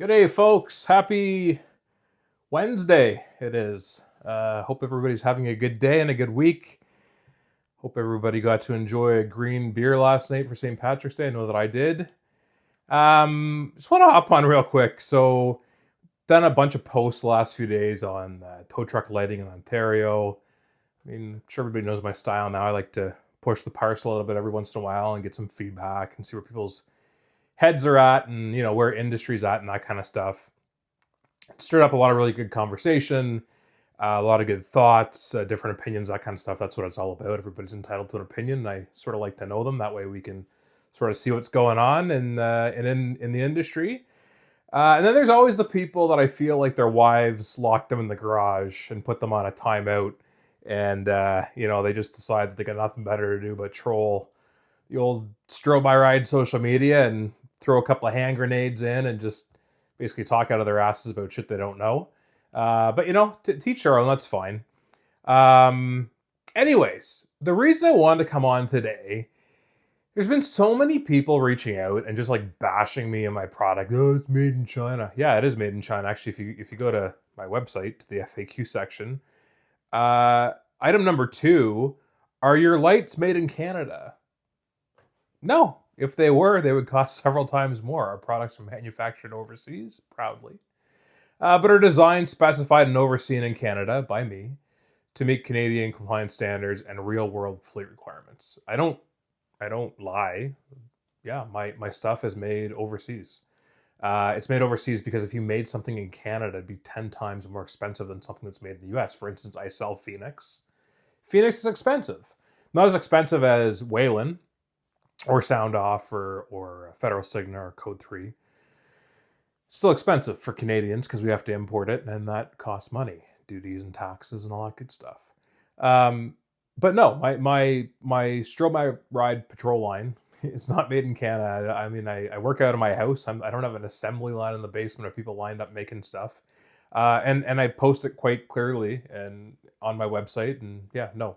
Good day, folks. Happy Wednesday. It is. Hope everybody's having a good day and a good week. Hope everybody got to enjoy a green beer last night for St. Patrick's Day. I know that I did. Just want to hop on real quick. So, done a bunch of posts the last few days on tow truck lighting in Ontario. I mean, I'm sure everybody knows my style now. I like to push the parcel a little bit every once in a while and get some feedback and see where people's heads are at and where industry's at and that kind of stuff. Stirred up a lot of really good conversation, a lot of good thoughts, different opinions, that kind of stuff. That's what it's all about. Everybody's entitled to an opinion. I sort of like to know them. That way we can sort of see what's going on in the industry. And then there's always the people that I feel like their wives locked them in the garage and put them on a timeout. And, they just decide that they got nothing better to do but troll the old strobe I ride social media and throw a couple of hand grenades in and just basically talk out of their asses about shit they don't know. But teach their own. That's fine. Anyways, the reason I wanted to come on today, there's been so many people reaching out and just like bashing me and my product. Oh, it's made in China. Yeah, it is made in China. Actually, if you go to my website, to the FAQ section, item number 2, are your lights made in Canada? No. If they were, they would cost several times more. Our products are manufactured overseas, proudly, but are designed, specified, and overseen in Canada by me to meet Canadian compliance standards and real-world fleet requirements. I don't lie. Yeah, my stuff is made overseas. It's made overseas because if you made something in Canada, it'd be 10 times more expensive than something that's made in the US. For instance, I sell Phoenix. Phoenix is expensive. Not as expensive as Wayland or Sound Off or Federal Signal or Code 3. Still expensive for Canadians because we have to import it, and that costs money, duties and taxes and all that good stuff. But no, my Strobe My Ride patrol line is not made in Canada. I mean, I work out of my house. I don't have an assembly line in the basement of people lined up making stuff. And I post it quite clearly and on my website. And yeah, no,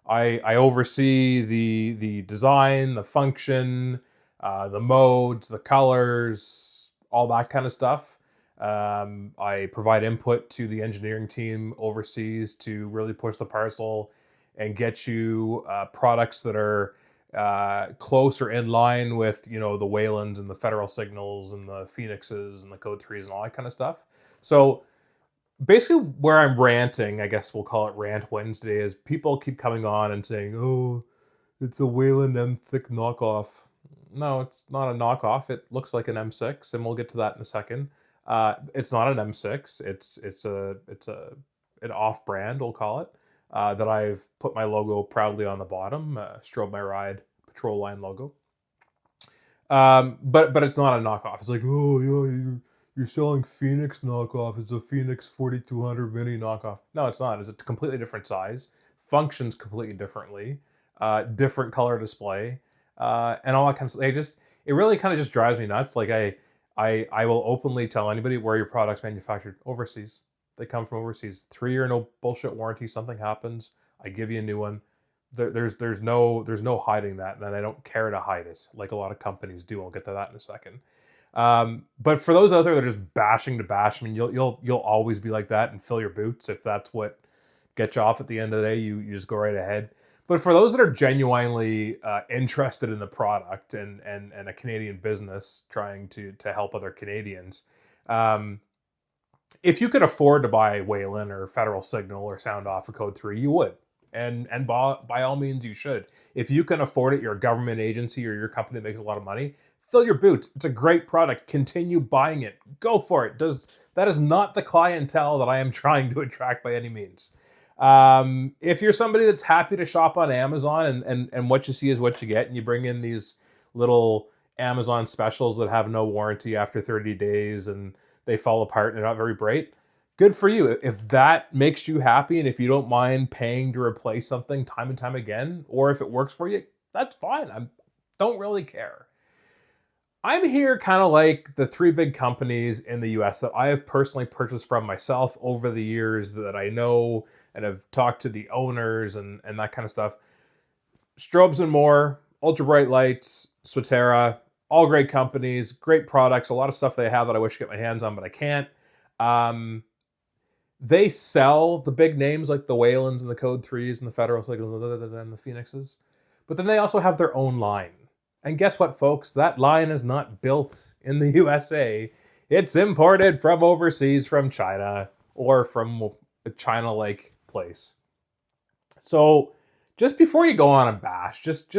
I oversee the design, the function, the modes, the colors, all that kind of stuff. I provide input to the engineering team overseas to really push the parcel and get you products that are close or in line with the Waylands and the Federal Signals and the Phoenixes and the Code 3s and all that kind of stuff. So basically where I'm ranting, I guess we'll call it Rant Wednesday, is people keep coming on and saying, oh, it's a Wayland M6 knockoff. No, it's not a knockoff. It looks like an M6, and we'll get to that in a second. It's not an M6. It's an off brand, we'll call it, that I've put my logo proudly on the bottom, Strobe My Ride Patrol Line logo. But it's not a knockoff. It's like, oh yeah, you're selling Phoenix knockoff. It's a Phoenix 4200 mini knockoff. No, it's not. It's a completely different size, functions completely differently, different color display, and all that kind of stuff. It really kind of just drives me nuts. Like I will openly tell anybody where your product's manufactured overseas. They come from overseas. 3-year no bullshit warranty. Something happens, I give you a new one. There's no hiding that, and I don't care to hide it like a lot of companies do. I'll get to that in a second. But for those out there that are just bashing to bash, I mean, you'll always be like that and fill your boots if that's what gets you off at the end of the day. You just go right ahead. But for those that are genuinely interested in the product and a Canadian business trying to help other Canadians, if you could afford to buy Wayland or Federal Signal or Sound Off or Code 3, you would. And by all means, you should. If you can afford it, you're a government agency or your company that makes a lot of money, fill your boots. It's a great product. Continue buying it. Go for it. That is not the clientele that I am trying to attract by any means. If you're somebody that's happy to shop on Amazon and what you see is what you get, and you bring in these little Amazon specials that have no warranty after 30 days and they fall apart and they're not very great, good for you. If that makes you happy and if you don't mind paying to replace something time and time again, or if it works for you, that's fine. I don't really care. I'm here kind of like the 3 big companies in the US that I have personally purchased from myself over the years that I know and have talked to the owners and that kind of stuff. Strobes and More, Ultra Bright Lights, Swatera, all great companies, great products, a lot of stuff they have that I wish to get my hands on, but I can't. They sell the big names like the Waylands and the Code 3s and the Federal Signals and the Phoenixes. But then they also have their own line. And guess what, folks? That line is not built in the USA. It's imported from overseas, from China, or from a China-like place. So just before you go on and bash, just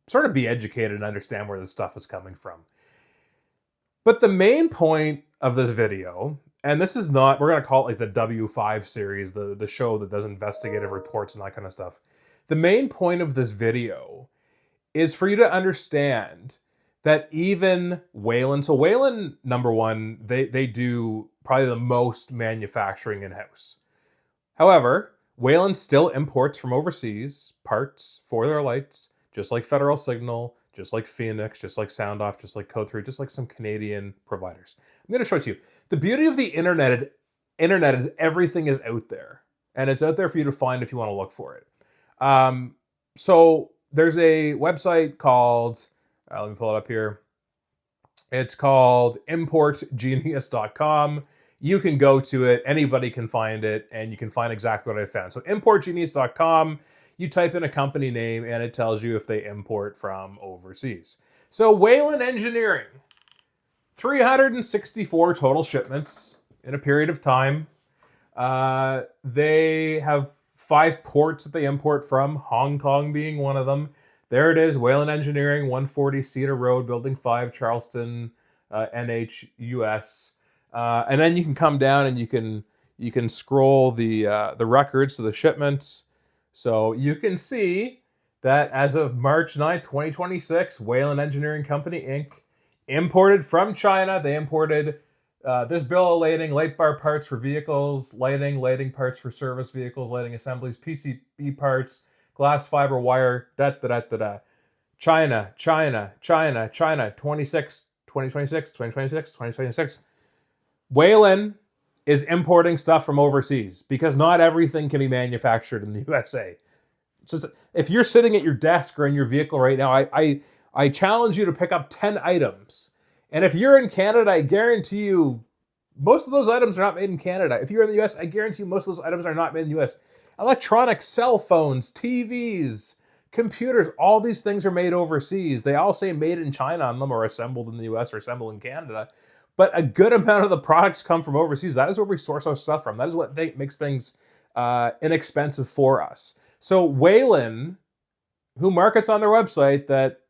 sort of be educated and understand where this stuff is coming from. But the main point of this video, and this is not, we're going to call it like the W5 series, the show that does investigative reports and that kind of stuff. The main point of this video is for you to understand that even Wayland, so Wayland, number one, they do probably the most manufacturing in-house. However, Wayland still imports from overseas parts for their lights, just like Federal Signal, just like Phoenix, just like SoundOff, just like Code 3, just like some Canadian providers. I'm going to show it to you. The beauty of the internet is everything is out there. And it's out there for you to find if you want to look for it. So there's a website called, let me pull it up here. It's called importgenius.com. You can go to it, anybody can find it, and you can find exactly what I found. So importgenius.com, you type in a company name and it tells you if they import from overseas. So Wayland Engineering, 364 total shipments in a period of time. They have 5 ports that they import from, Hong Kong being one of them. There it is, Wayland Engineering, 140 Cedar Road, Building 5, Charleston, NH, US. And then you can come down and you can scroll the records to the shipments. So you can see that as of March 9th, 2026, Wayland Engineering Company, Inc. imported from China. They imported this bill of lading, light bar parts for vehicles, lighting parts for service vehicles, lighting assemblies, PCB parts, glass fiber wire, China, 2026. Wayland is importing stuff from overseas because not everything can be manufactured in the USA. Just, if you're sitting at your desk or in your vehicle right now, I challenge you to pick up 10 items. And if you're in Canada, I guarantee you most of those items are not made in Canada. If you're in the US, I guarantee you most of those items are not made in the US. Electronics, cell phones, TVs, computers, all these things are made overseas. They all say made in China on them or assembled in the US or assembled in Canada. But a good amount of the products come from overseas. That is where we source our stuff from. That is what makes things inexpensive for us. So Wayland, who markets on their website that,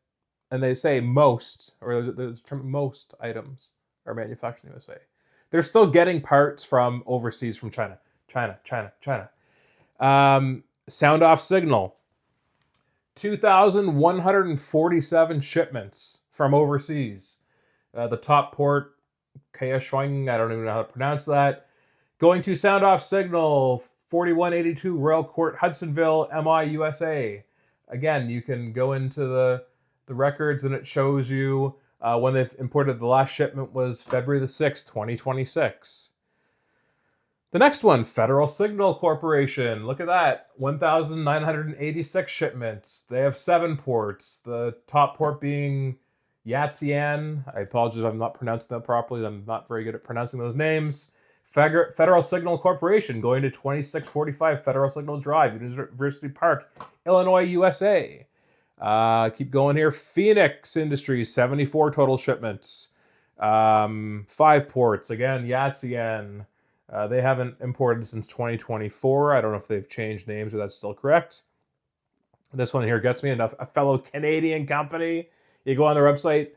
and they say most, or there's term most items are manufactured in the USA, they're still getting parts from overseas, from China. SoundOff Signal, 2,147 shipments from overseas. The top port, Kaohsiung, I don't even know how to pronounce that. Going to SoundOff Signal, 4182 Royal Court, Hudsonville, MI, USA. Again, you can go into the records and it shows you when they've imported. The last shipment was February the 6th, 2026. The next one, Federal Signal Corporation. Look at that, 1,986 shipments. They have 7 ports. The top port being Yatsian. I apologize if I'm not pronouncing that properly. I'm not very good at pronouncing those names. Federal Signal Corporation, going to 2645 Federal Signal Drive, University Park, Illinois, USA. Keep going here. Phoenix Industries, 74 total shipments. 5 ports. Again, Yatsian. They haven't imported since 2024. I don't know if they've changed names or that's still correct. This one here gets me, a fellow Canadian company. You go on their website,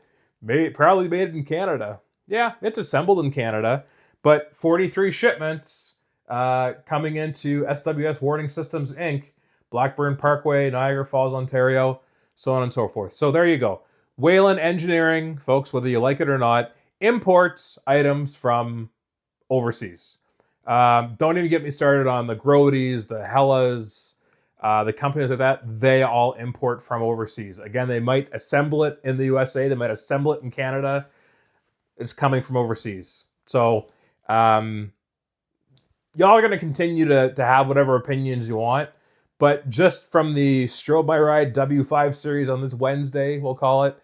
probably made in Canada. Yeah, it's assembled in Canada, but 43 shipments coming into SWS Warning Systems, Inc., Blackburn Parkway, Niagara Falls, Ontario, so on and so forth. So there you go. Wayland Engineering, folks, whether you like it or not, imports items from overseas. Don't even get me started on the Grodes, the Hellas, the companies like that. They all import from overseas. Again, they might assemble it in the USA. They might assemble it in Canada. It's coming from overseas. So y'all are going to continue to have whatever opinions you want. But just from the Strobe My Ride W5 series on this Wednesday, we'll call it,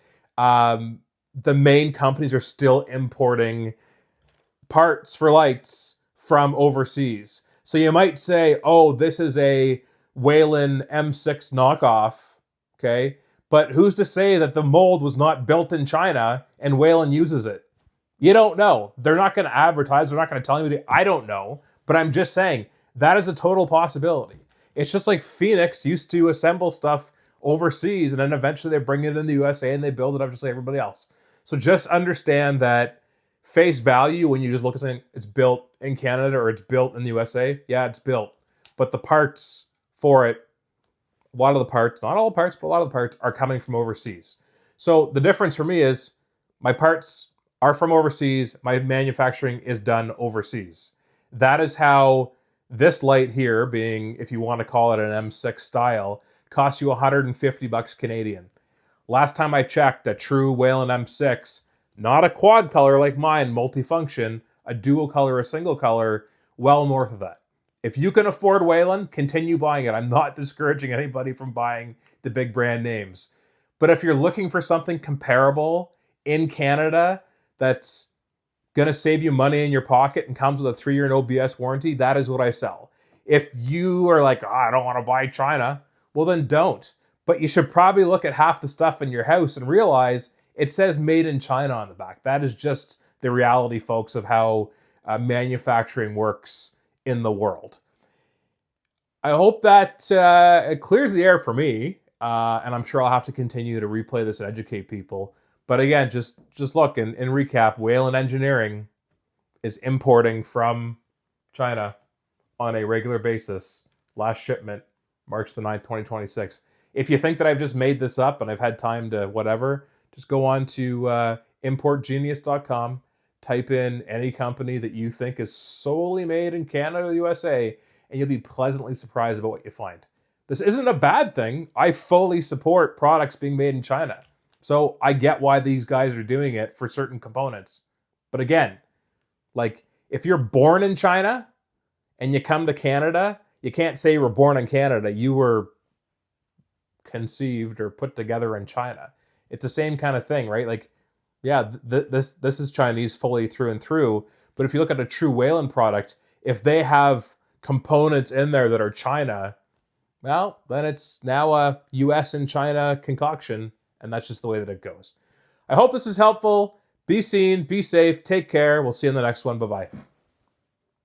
the main companies are still importing parts for lights from overseas. So you might say, oh, this is a Whelen M6 knockoff, okay? But who's to say that the mold was not built in China and Whelen uses it? You don't know. They're not going to advertise. They're not going to tell anybody. I don't know. But I'm just saying that is a total possibility. It's just like Phoenix used to assemble stuff overseas and then eventually they bring it in the USA and they build it up just like everybody else. So just understand that face value when you just look at something, it's built in Canada or it's built in the USA. Yeah, it's built. But the parts for it, a lot of the parts, not all the parts, but a lot of the parts are coming from overseas. So the difference for me is my parts are from overseas. My manufacturing is done overseas. That is how this light here, being, if you want to call it an M6 style, costs you 150 bucks Canadian. Last time I checked, a true Whelen M6, not a quad color like mine, multifunction, a dual color, a single color, well north of that. If you can afford Whelen, continue buying it. I'm not discouraging anybody from buying the big brand names. But if you're looking for something comparable in Canada that's going to save you money in your pocket and comes with a 3-year no BS warranty, that is what I sell. If you are like, oh, I don't want to buy China, well then don't. But you should probably look at half the stuff in your house and realize it says made in China on the back. That is just the reality, folks, of how manufacturing works in the world. I hope that it clears the air for me, and I'm sure I'll have to continue to replay this and educate people. But again, just look, in recap, Whelen Engineering is importing from China on a regular basis. Last shipment, March the 9th, 2026. If you think that I've just made this up and I've had time to whatever, just go on to importgenius.com, type in any company that you think is solely made in Canada or USA, and you'll be pleasantly surprised about what you find. This isn't a bad thing. I fully support products being made in China. So I get why these guys are doing it for certain components. But again, like if you're born in China and you come to Canada, you can't say you were born in Canada. You were conceived or put together in China. It's the same kind of thing, right? Like, yeah, this is Chinese fully through and through. But if you look at a true Whelen product, if they have components in there that are China, well, then it's now a US and China concoction. And that's just the way that it goes. I hope this is helpful. Be seen, be safe, take care. We'll see you in the next one. Bye-bye.